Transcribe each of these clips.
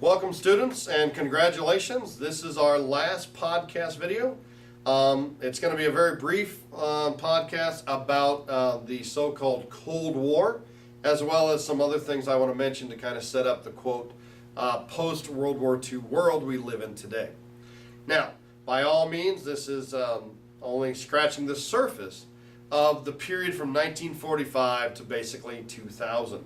Welcome students and congratulations. This is our last podcast video. It's going to be a very brief podcast about the so-called Cold War, as well as some other things I want to mention to kind of set up the quote post-World War II world we live in today. Now, by all means, this is only scratching the surface of the period from 1945 to basically 2000.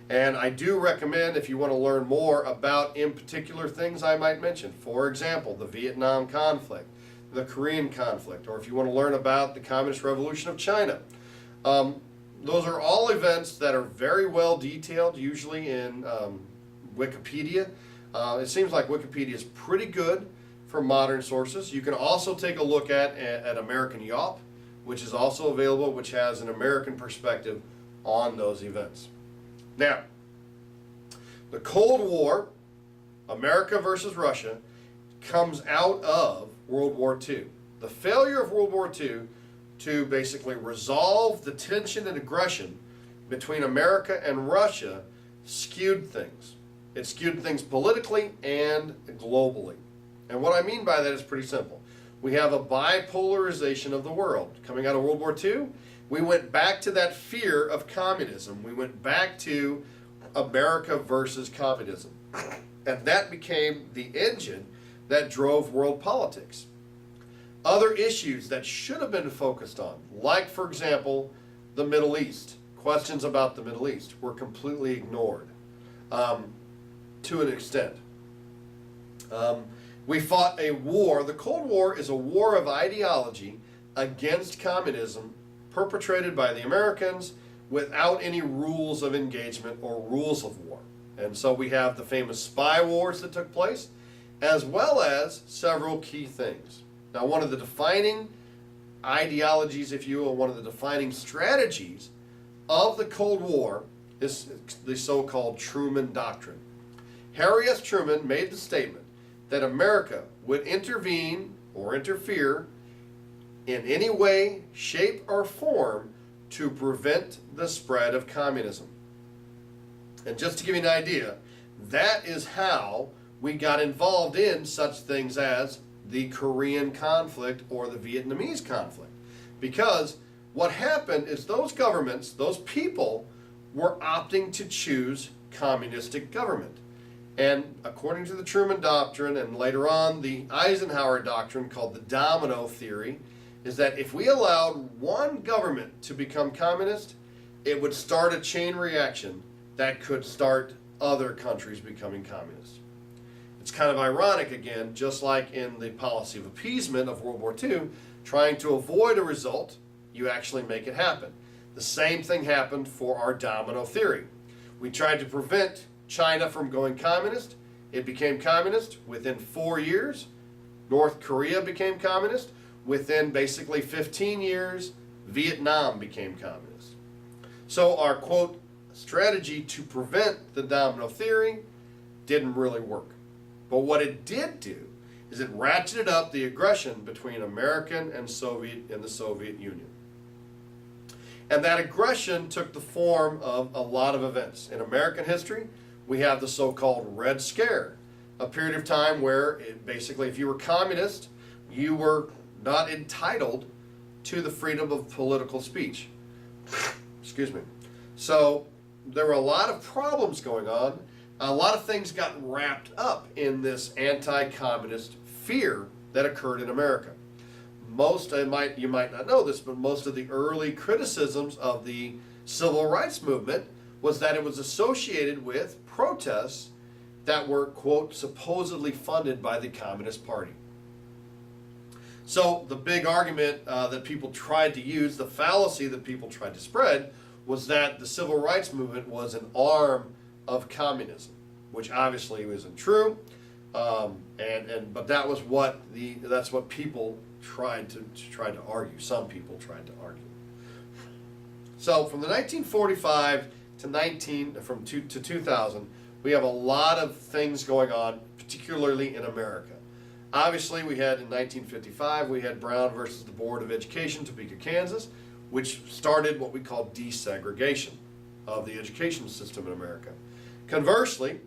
And I do recommend, if you want to learn more about, in particular, things I might mention, for example, the Vietnam conflict, the Korean conflict, or if you want to learn about the Communist Revolution of China. Those are all events that are very well detailed, usually in Wikipedia. It seems like Wikipedia is pretty good for modern sources. You can also take a look at American Yawp, which is also available, which has an American perspective on those events. Now, the Cold War, America versus Russia, comes out of World War II. The failure of World War II to basically resolve the tension and aggression between America and Russia skewed things. It skewed things politically and globally. And what I mean by that is pretty simple. We have a bipolarization of the world. Coming out of World War II, we went back to that fear of communism. We went back to America versus communism. And that became the engine that drove world politics. Other issues that should have been focused on, like, for example, the Middle East, questions about the Middle East, were completely ignored to an extent. We fought a war. The Cold War is a war of ideology against communism perpetrated by the Americans without any rules of engagement or rules of war. And so we have the famous spy wars that took place, as well as several key things. Now, one of the defining ideologies, if you will, one of the defining strategies of the Cold War is the so-called Truman Doctrine. Harry S. Truman made the statement that America would intervene or interfere in any way, shape, or form to prevent the spread of communism. And just to give you an idea, that is how we got involved in such things as the Korean conflict or the Vietnamese conflict. Because what happened is those governments, those people, were opting to choose communistic government. And according to the Truman Doctrine, and later on the Eisenhower Doctrine called the domino theory, is that if we allowed one government to become communist, it would start a chain reaction that could start other countries becoming communist. It's kind of ironic, again, just like in the policy of appeasement of World War II, trying to avoid a result, you actually make it happen. The same thing happened for our domino theory. We tried to prevent China from going communist. It became communist within 4 years. North Korea became communist. Within basically 15 years, Vietnam became communist. So our, quote, strategy to prevent the domino theory didn't really work. But what it did do is it ratcheted up the aggression between American and Soviet in the Soviet Union. And that aggression took the form of a lot of events. In American history, we have the so-called Red Scare, a period of time where basically if you were communist, you were not entitled to the freedom of political speech. Excuse me. So there were a lot of problems going on. A lot of things got wrapped up in this anti-communist fear that occurred in America. You might not know this, but most of the early criticisms of the civil rights movement was that it was associated with protests that were, quote, supposedly funded by the Communist Party. So the big argument that people tried to use, the fallacy that people tried to spread, was that the civil rights movement was an arm of communism, which obviously isn't true. But that was that's what people tried to argue. Some people tried to argue. So from the 1945 to 2000, we have a lot of things going on, particularly in America. Obviously, we had in 1955, we had Brown versus the Board of Education, Topeka, Kansas, which started what we call desegregation of the education system in America. Conversely,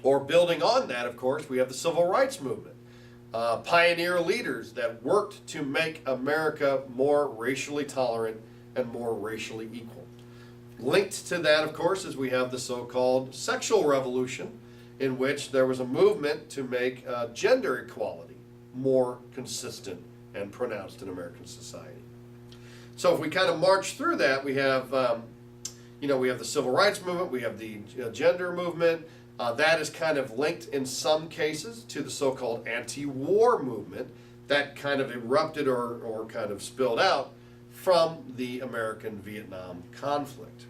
Or building on that, of course, we have the civil rights movement. Pioneer leaders that worked to make America more racially tolerant and more racially equal. Linked to that, of course, is we have the so-called sexual revolution, in which there was a movement to make gender equality more consistent and pronounced in American society. So if we kind of march through that, we have, we have the civil rights movement, we have the gender movement. That is kind of linked in some cases to the so-called anti-war movement that kind of erupted or kind of spilled out from the American Vietnam conflict.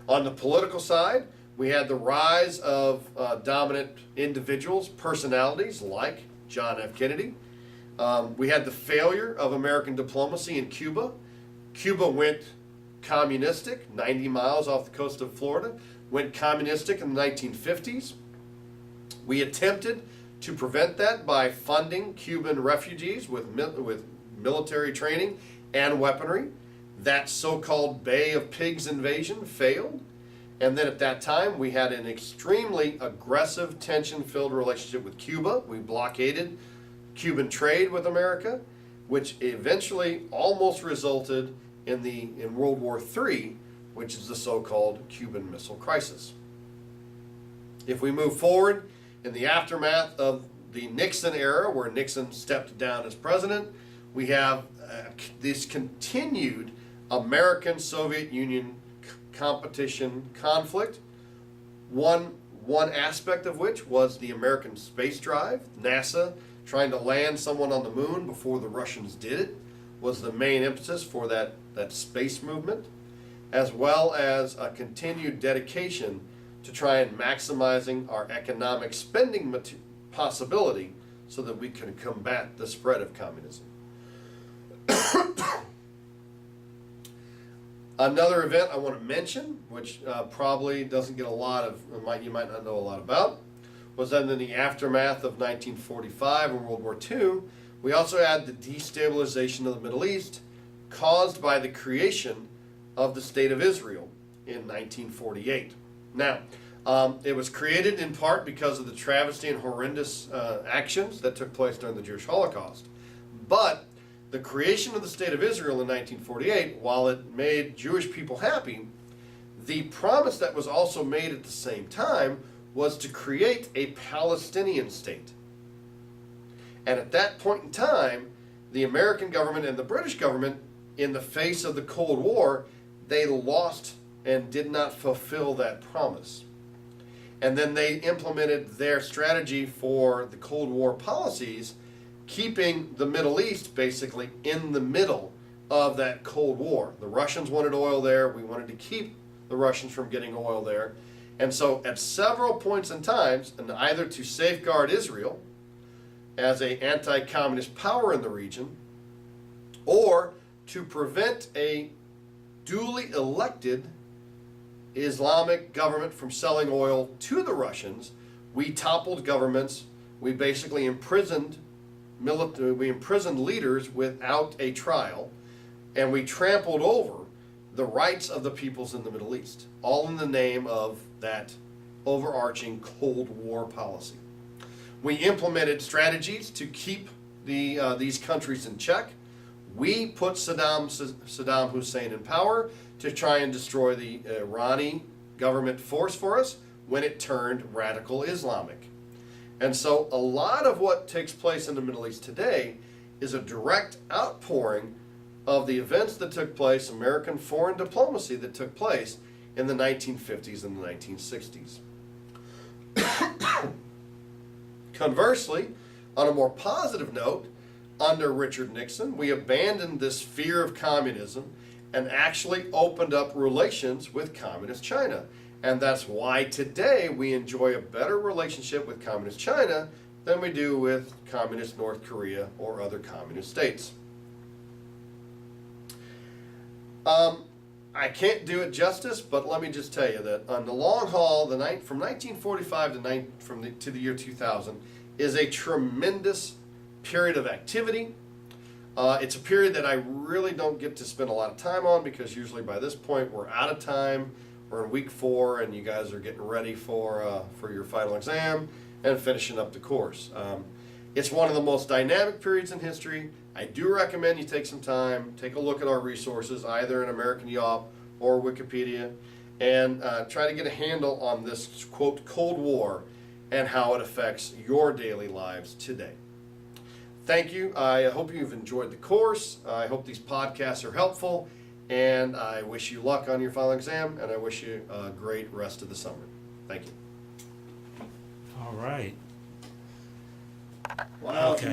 On the political side, we had the rise of dominant individuals, personalities like John F. Kennedy. We had the failure of American diplomacy in Cuba. Cuba went communistic, 90 miles off the coast of Florida, went communistic in the 1950s. We attempted to prevent that by funding Cuban refugees with military training and weaponry. That so-called Bay of Pigs invasion failed. And then at that time, we had an extremely aggressive, tension-filled relationship with Cuba. We blockaded Cuban trade with America, which eventually almost resulted in World War III, which is the so-called Cuban Missile Crisis. If we move forward in the aftermath of the Nixon era, where Nixon stepped down as president, we have this continued American-Soviet Union competition conflict. One aspect of which was the American space drive. NASA trying to land someone on the moon before the Russians did it was the main impetus for that space movement, as well as a continued dedication to try and maximizing our economic spending possibility so that we can combat the spread of communism. Another event I want to mention, which probably doesn't get a lot of, you might not know a lot about, was then in the aftermath of 1945 and World War II, we also had the destabilization of the Middle East caused by the creation of the State of Israel in 1948. Now, it was created in part because of the travesty and horrendous actions that took place during the Jewish Holocaust. But the creation of the State of Israel in 1948, while it made Jewish people happy, the promise that was also made at the same time was to create a Palestinian state. And at that point in time, the American government and the British government, in the face of the Cold War, they lost and did not fulfill that promise. And then they implemented their strategy for the Cold War policies, keeping the Middle East basically in the middle of that Cold War. The Russians wanted oil there. We wanted to keep the Russians from getting oil there. And so at several points in times, and either to safeguard Israel as an anti-communist power in the region, or to prevent a duly elected Islamic government from selling oil to the Russians, we toppled governments. We basically imprisoned leaders without a trial, and we trampled over the rights of the peoples in the Middle East, all in the name of that overarching Cold War policy. We implemented strategies to keep these countries in check. We put Saddam Hussein in power to try and destroy the Iranian government force for us when it turned radical Islamic. And so a lot of what takes place in the Middle East today is a direct outpouring of the events that took place, American foreign diplomacy that took place in the 1950s and the 1960s. Conversely, on a more positive note, under Richard Nixon, we abandoned this fear of communism and actually opened up relations with Communist China. And that's why today we enjoy a better relationship with Communist China than we do with Communist North Korea or other communist states. I can't do it justice, but let me just tell you that on the long haul, from 1945 to the year 2000 is a tremendous period of activity. It's a period that I really don't get to spend a lot of time on because usually by this point we're out of time. we're in week 4, and you guys are getting ready for your final exam and finishing up the course. It's one of the most dynamic periods in history. I do recommend you take some time, take a look at our resources, either in American Yawp or Wikipedia, and try to get a handle on this, quote, Cold War and how it affects your daily lives today. Thank you. I hope you've enjoyed the course. I hope these podcasts are helpful, and I wish you luck on your final exam, and I wish you a great rest of the summer. Thank you. All right. Wow. Okay.